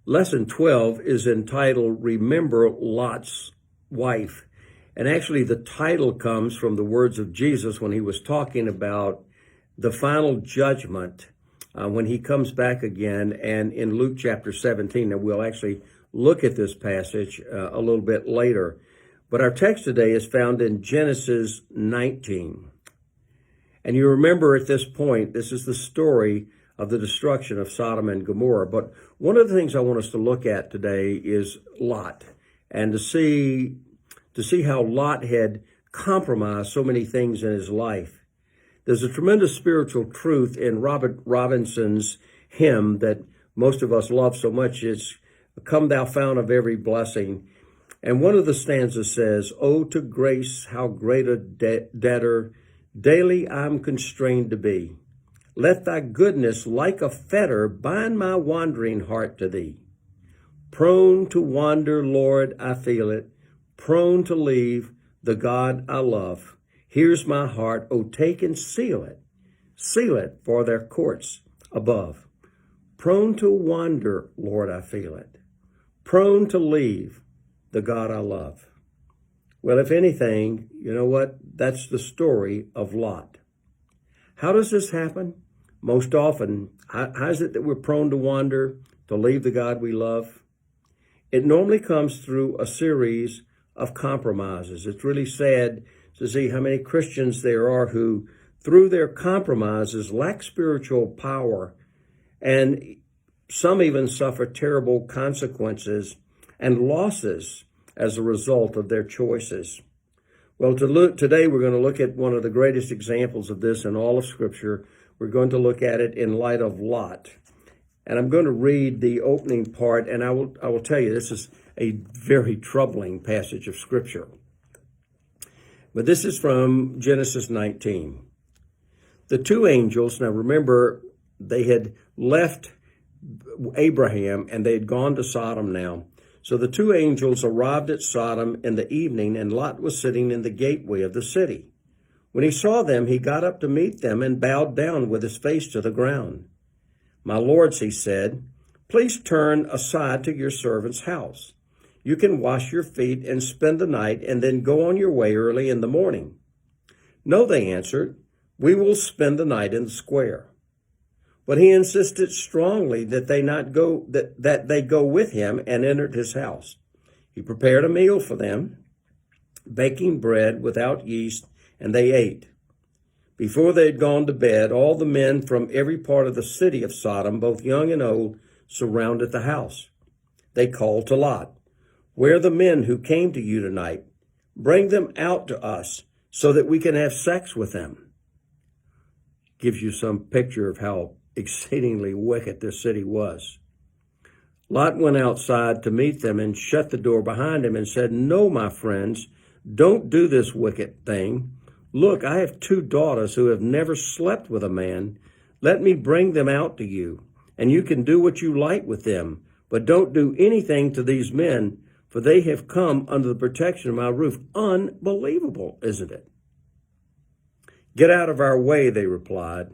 Lesson 12 is entitled Remember Lot's Wife. And actually, the title comes from the words of Jesus when he was talking about the final judgment when he comes back again. And in Luke chapter 17, and we'll actually look at this passage a little bit later. But our text today is found in Genesis 19. And you remember at this point, this is the story of the destruction of Sodom and Gomorrah. But one of the things I want us to look at today is Lot, and to see how Lot had compromised so many things in his life. There's a tremendous spiritual truth in Robert Robinson's hymn that most of us love so much. It's "Come Thou Fount of Every Blessing." And one of the stanzas says, "Oh, to grace, how great a debtor daily I'm constrained to be. Let thy goodness like a fetter bind my wandering heart to thee. Prone to wander, Lord, I feel it, prone to leave the God I love. Here's my heart, oh, take and seal it for their courts above. Prone to wander, Lord, I feel it, prone to leave the God I love." Well, if anything, you know what? That's the story of Lot. How does this happen? Most often, how is it that we're prone to wander, to leave the God we love? It normally comes through a series of compromises. It's really sad to see how many Christians there are who, through their compromises, lack spiritual power, and some even suffer terrible consequences and losses as a result of their choices. Well, today we're going to look at one of the greatest examples of this in all of Scripture. We're going to look at it in light of Lot. And I'm going to read the opening part, and I will tell you, this is a very troubling passage of Scripture. But this is from Genesis 19. The two angels, now remember, they had left Abraham and they had gone to Sodom now. So the two angels arrived at Sodom in the evening, and Lot was sitting in the gateway of the city. When he saw them, he got up to meet them and bowed down with his face to the ground. "My lords," he said, "please turn aside to your servant's house. You can wash your feet and spend the night and then go on your way early in the morning." "No," they answered, "we will spend the night in the square." But he insisted strongly that they go with him, and entered his house. He prepared a meal for them, baking bread without yeast, and they ate. Before they had gone to bed, all the men from every part of the city of Sodom, both young and old, surrounded the house. They called to Lot, "Where are the men who came to you tonight? Bring them out to us so that we can have sex with them." Gives you some picture of how exceedingly wicked this city was. Lot went outside to meet them and shut the door behind him and said, "No, my friends, don't do this wicked thing. Look, I have 2 daughters who have never slept with a man. Let me bring them out to you, and you can do what you like with them. But don't do anything to these men, for they have come under the protection of my roof." Unbelievable, isn't it? "Get out of our way," they replied.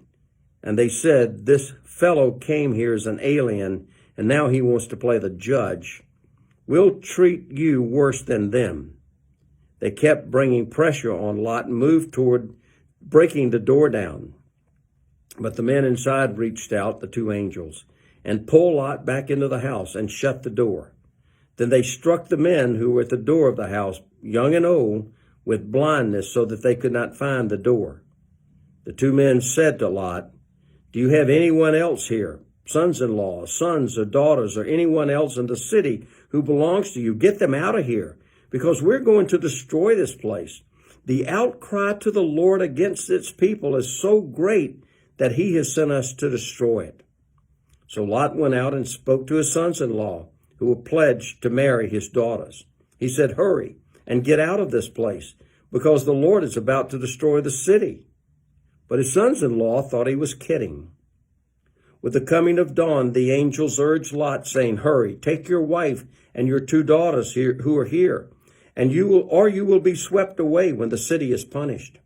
And they said, "This fellow came here as an alien, and now he wants to play the judge. We'll treat you worse than them." They kept bringing pressure on Lot and moved toward breaking the door down. But the men inside reached out, the 2 angels, and pulled Lot back into the house and shut the door. Then they struck the men who were at the door of the house, young and old, with blindness so that they could not find the door. The 2 men said to Lot, "Do you have anyone else here, sons-in-law, sons or daughters, or anyone else in the city who belongs to you? Get them out of here, because we're going to destroy this place. The outcry to the Lord against its people is so great that he has sent us to destroy it." So Lot went out and spoke to his sons-in-law, who were pledged to marry his daughters. He said, "Hurry and get out of this place, because the Lord is about to destroy the city." But his sons-in-law thought he was kidding. With the coming of dawn, the angels urged Lot, saying, "Hurry, take your wife and your 2 daughters here who are here, and you will be swept away when the city is punished."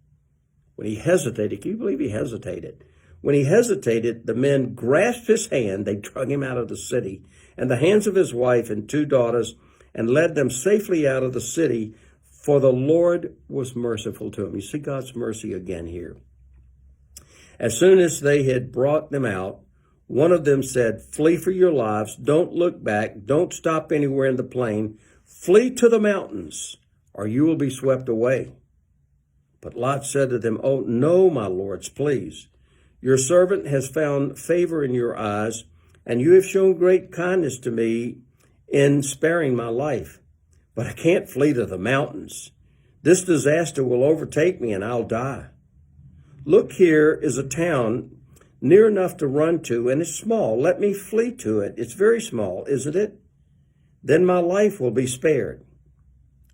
When he hesitated, can you believe he hesitated? When he hesitated, the men grasped his hand. They drug him out of the city, and the hands of his wife and 2 daughters, and led them safely out of the city, for the Lord was merciful to him. You see God's mercy again here. As soon as they had brought them out, one of them said, "Flee for your lives. Don't look back. Don't stop anywhere in the plain. Flee to the mountains, or you will be swept away." But Lot said to them, "Oh, no, my lords, please. Your servant has found favor in your eyes, and you have shown great kindness to me in sparing my life. But I can't flee to the mountains. This disaster will overtake me, and I'll die. Look, here is a town near enough to run to, and it's small. Let me flee to it. It's very small, isn't it? Then my life will be spared."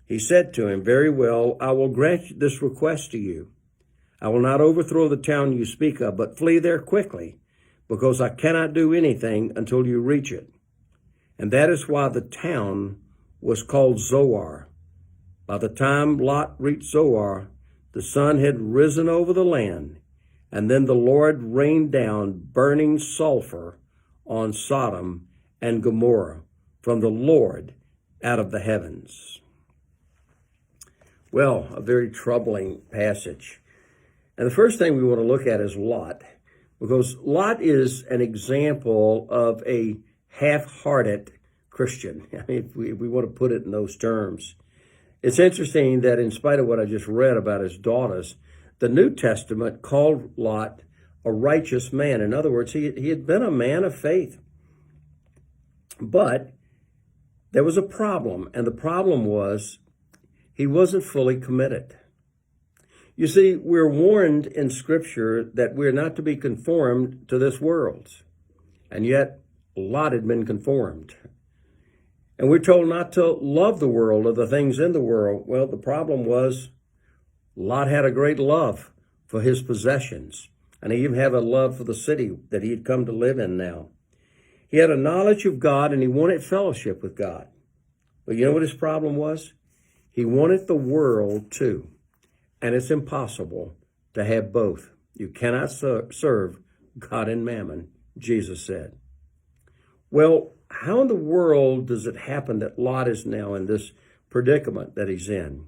He said to him, "Very well, I will grant this request to you. I will not overthrow the town you speak of, but flee there quickly, because I cannot do anything until you reach it." And that is why the town was called Zoar. By the time Lot reached Zoar, the sun had risen over the land, and then the Lord rained down burning sulfur on Sodom and Gomorrah from the Lord out of the heavens. Well, a very troubling passage. And the first thing we want to look at is Lot, because Lot is an example of a half-hearted Christian. I mean, if we want to put it in those terms. It's interesting that in spite of what I just read about his daughters, the New Testament called Lot a righteous man. In other words, he had been a man of faith. But there was a problem, and the problem was he wasn't fully committed. You see, we're warned in Scripture that we're not to be conformed to this world, and yet Lot had been conformed. And we're told not to love the world or the things in the world. Well, the problem was Lot had a great love for his possessions, and he even had a love for the city that he had come to live in now. He had a knowledge of God, and he wanted fellowship with God. But you know what his problem was? He wanted the world too. And it's impossible to have both. You cannot serve God and mammon, Jesus said. Well, how in the world does it happen that Lot is now in this predicament that he's in?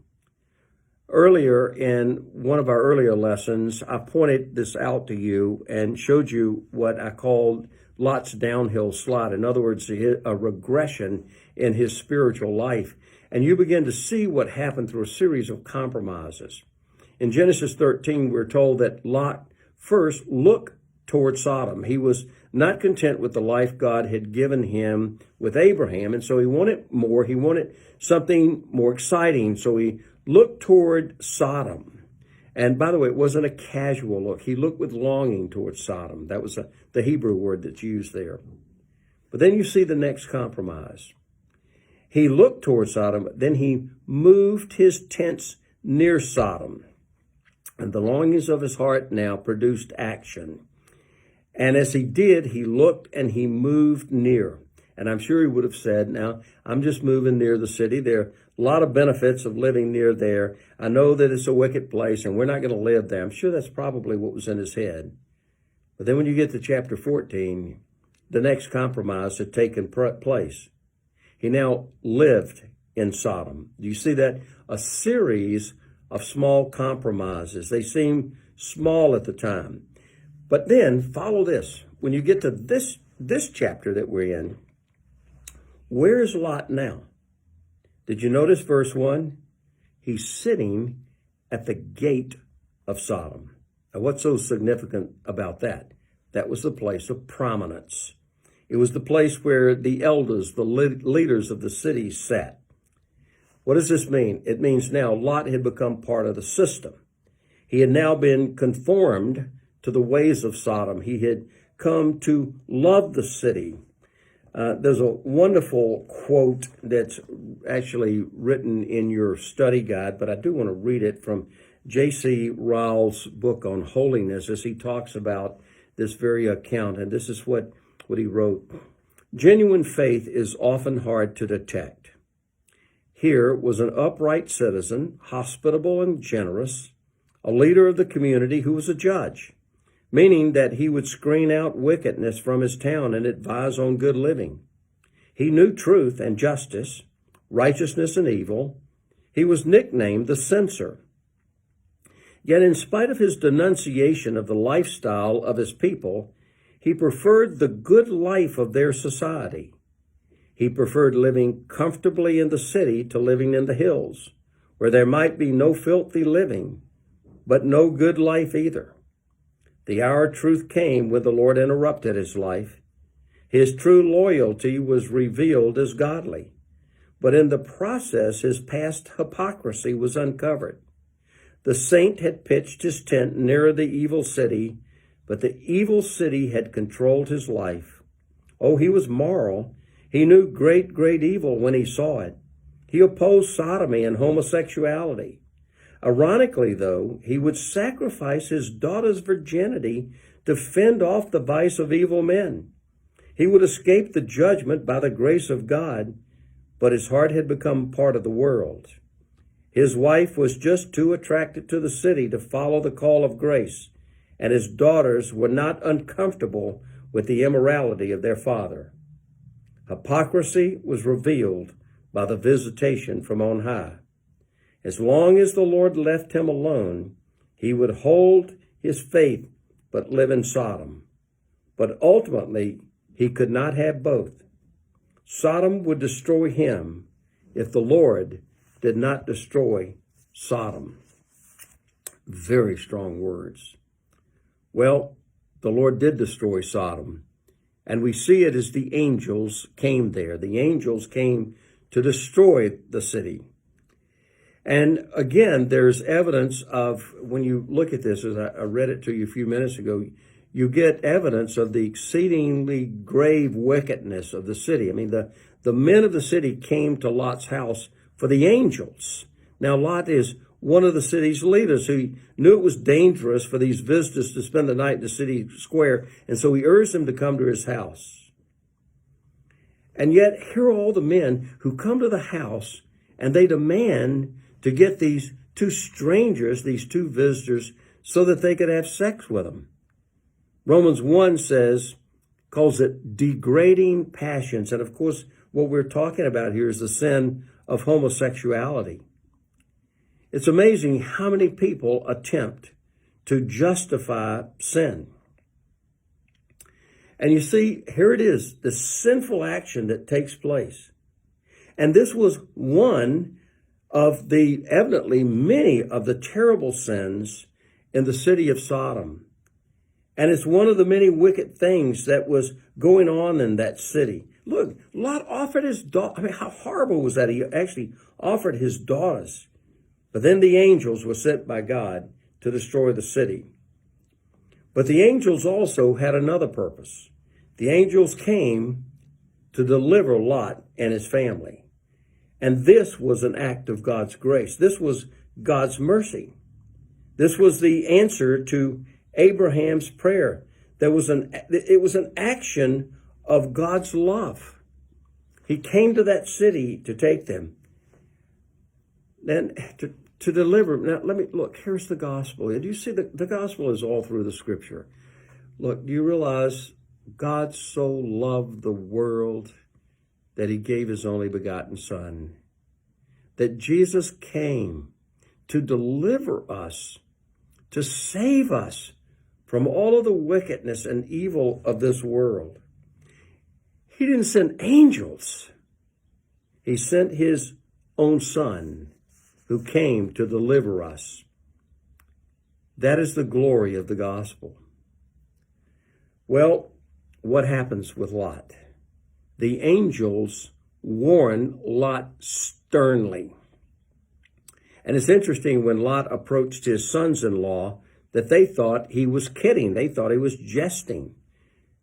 Earlier, in one of our earlier lessons, I pointed this out to you and showed you what I called Lot's downhill slide. In other words, a regression in his spiritual life. And you begin to see what happened through a series of compromises. In Genesis 13, we're told that Lot first looked toward Sodom. He was not content with the life God had given him with Abraham, and so he wanted more. He wanted something more exciting, so he looked toward Sodom. And by the way, it wasn't a casual look. He looked with longing toward Sodom. That was the Hebrew word that's used there. But then you see the next compromise. He looked toward Sodom, then he moved his tents near Sodom. And the longings of his heart now produced action. And as he did, he looked and he moved near. And I'm sure he would have said, now, I'm just moving near the city. There are a lot of benefits of living near there. I know that it's a wicked place and we're not going to live there. I'm sure that's probably what was in his head. But then when you get to chapter 14, the next compromise had taken place. He now lived in Sodom. Do you see that? A series of small compromises. They seem small at the time. But then follow this. When you get to this chapter that we're in, where is Lot now? Did you notice verse 1? He's sitting at the gate of Sodom. Now, what's so significant about that? That was the place of prominence. It was the place where the elders, the leaders of the city sat. What does this mean? It means now Lot had become part of the system. He had now been conformed to the ways of Sodom. He had come to love the city. There's a wonderful quote that's actually written in your study guide, but I do want to read it from J.C. Ryle's book on holiness as he talks about this very account. And this is what he wrote. Genuine faith is often hard to detect. Here was an upright citizen, hospitable and generous, a leader of the community who was a judge. meaning that he would screen out wickedness from his town and advise on good living. He knew truth and justice, righteousness and evil. He was nicknamed the censor. Yet in spite of his denunciation of the lifestyle of his people, he preferred the good life of their society. He preferred living comfortably in the city to living in the hills, where there might be no filthy living, but no good life either. The hour of truth came when the Lord interrupted his life. His true loyalty was revealed as godly, but in the process, his past hypocrisy was uncovered. The saint had pitched his tent near the evil city, but the evil city had controlled his life. Oh, he was moral. He knew great, great evil when he saw it. He opposed sodomy and homosexuality. Ironically, though, he would sacrifice his daughter's virginity to fend off the vice of evil men. He would escape the judgment by the grace of God, but his heart had become part of the world. His wife was just too attracted to the city to follow the call of grace, and his daughters were not uncomfortable with the immorality of their father. Hypocrisy was revealed by the visitation from on high. As long as the Lord left him alone, he would hold his faith but live in Sodom. But ultimately, he could not have both. Sodom would destroy him if the Lord did not destroy Sodom. Very strong words. Well, the Lord did destroy Sodom, and we see it as the angels came there. The angels came to destroy the city. And again, there's evidence of, when you look at this, as I read it to you a few minutes ago, you get evidence of the exceedingly grave wickedness of the city. I mean, the men of the city came to Lot's house for the angels. Now, Lot is one of the city's leaders who knew it was dangerous for these visitors to spend the night in the city square, and so he urged them to come to his house. And yet, here are all the men who come to the house, and they demand to get these two strangers, these two visitors, so that they could have sex with them. Romans 1 calls it degrading passions. And of course, what we're talking about here is the sin of homosexuality. It's amazing how many people attempt to justify sin. And you see, here it is, the sinful action that takes place. And this was one of the, evidently, many of the terrible sins in the city of Sodom. And it's one of the many wicked things that was going on in that city. Look, Lot offered his daughter. I mean, how horrible was that? He actually offered his daughters. But then the angels were sent by God to destroy the city. But the angels also had another purpose. The angels came to deliver Lot and his family. And this was an act of God's grace. This was God's mercy. This was the answer to Abraham's prayer. It was an action of God's love. He came to that city to take them. And to deliver. Now, let me look. Here's the gospel. Do you see the gospel is all through the scripture? Look, do you realize God so loved the world that he gave his only begotten Son? That Jesus came to deliver us, to save us from all of the wickedness and evil of this world. He didn't send angels. He sent his own Son, who came to deliver us. That is the glory of the gospel. Well, what happens with Lot? The angels warn Lot sternly. And it's interesting, when Lot approached his sons-in-law, that they thought he was kidding. They thought he was jesting.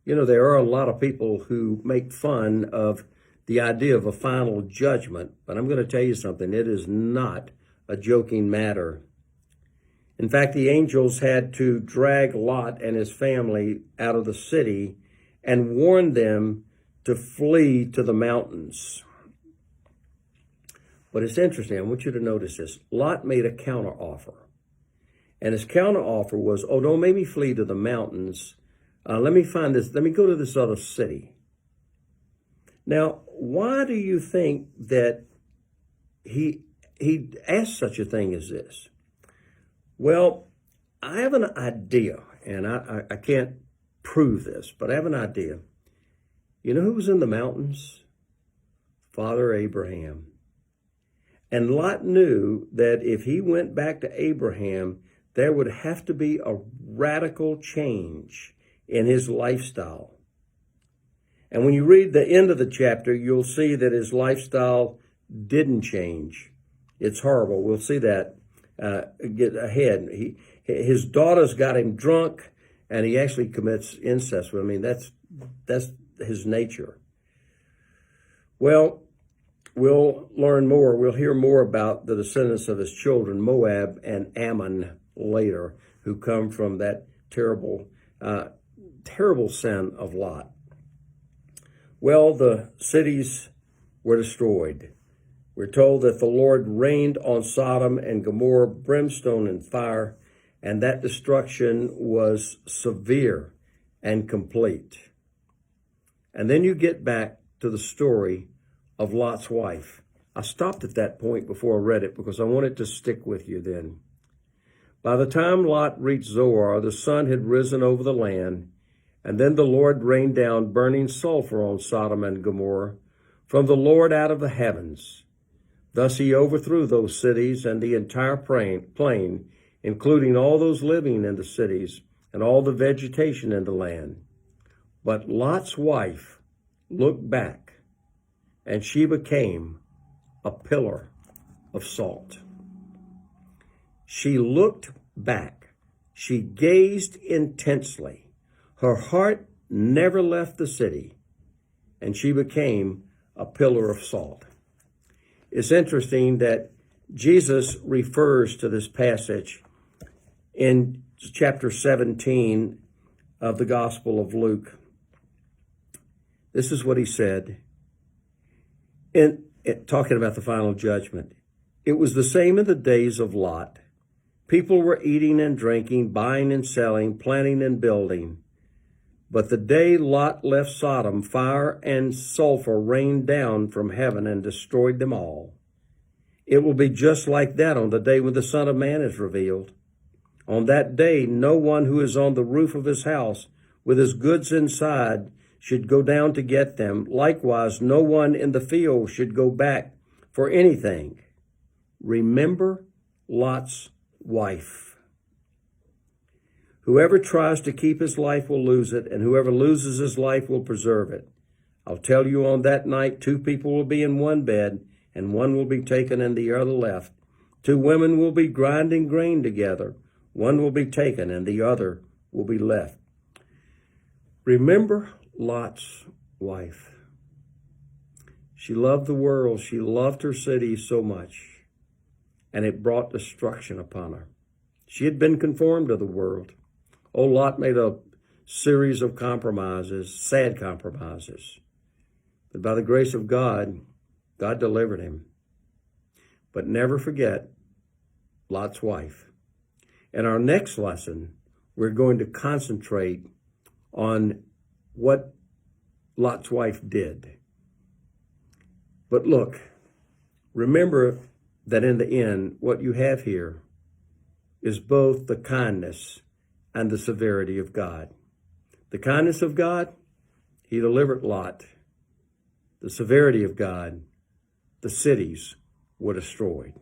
You know, there are a lot of people who make fun of the idea of a final judgment, but I'm going to tell you something. It is not a joking matter. In fact, the angels had to drag Lot and his family out of the city and warn them to flee to the mountains. But it's interesting. I want you to notice this. Lot made a counteroffer. And his counteroffer was, oh, don't make me flee to the mountains. Let me find this. Let me go to this other city. Now, why do you think that he asked such a thing as this? Well, I have an idea, and I can't prove this, but I have an idea. You know who was in the mountains? Father Abraham. And Lot knew that if he went back to Abraham, there would have to be a radical change in his lifestyle. And when you read the end of the chapter, you'll see that his lifestyle didn't change. It's horrible. We'll see that get ahead. His daughters got him drunk, and he actually commits incest. I mean, that's his nature. Well, we'll learn more. We'll hear more about the descendants of his children, Moab and Ammon, later, who come from that terrible sin of Lot. Well, the cities were destroyed. We're told that the Lord rained on Sodom and Gomorrah brimstone and fire, and that destruction was severe and complete. And then you get back to the story of Lot's wife. I stopped at that point before I read it because I wanted to stick with you then. By the time Lot reached Zoar, the sun had risen over the land, and then the Lord rained down burning sulfur on Sodom and Gomorrah from the Lord out of the heavens. Thus he overthrew those cities and the entire plain, including all those living in the cities and all the vegetation in the land. But Lot's wife looked back, and she became a pillar of salt. She looked back. She gazed intensely. Her heart never left the city, and she became a pillar of salt. It's interesting that Jesus refers to this passage in chapter 17 of the Gospel of Luke. This is what he said, talking about the final judgment. It was the same in the days of Lot. People were eating and drinking, buying and selling, planting and building. But the day Lot left Sodom, fire and sulfur rained down from heaven and destroyed them all. It will be just like that on the day when the Son of Man is revealed. On that day, no one who is on the roof of his house with his goods inside should go down to get them. Likewise, no one in the field should go back for anything. Remember Lot's wife. Whoever tries to keep his life will lose it, and whoever loses his life will preserve it. I'll tell you, on that night, 2 people will be in one bed, and one will be taken and the other left. 2 women will be grinding grain together. One will be taken and the other will be left. Remember Lot's wife. She loved the world. She loved her city so much, and it brought destruction upon her. She had been conformed to the world. Old Lot made a series of compromises, sad compromises. But by the grace of God, God delivered him. But never forget Lot's wife. In our next lesson, we're going to concentrate on what Lot's wife did. But look, remember that in the end, what you have here is both the kindness and the severity of God. The kindness of God, he delivered Lot. The severity of God, the cities were destroyed.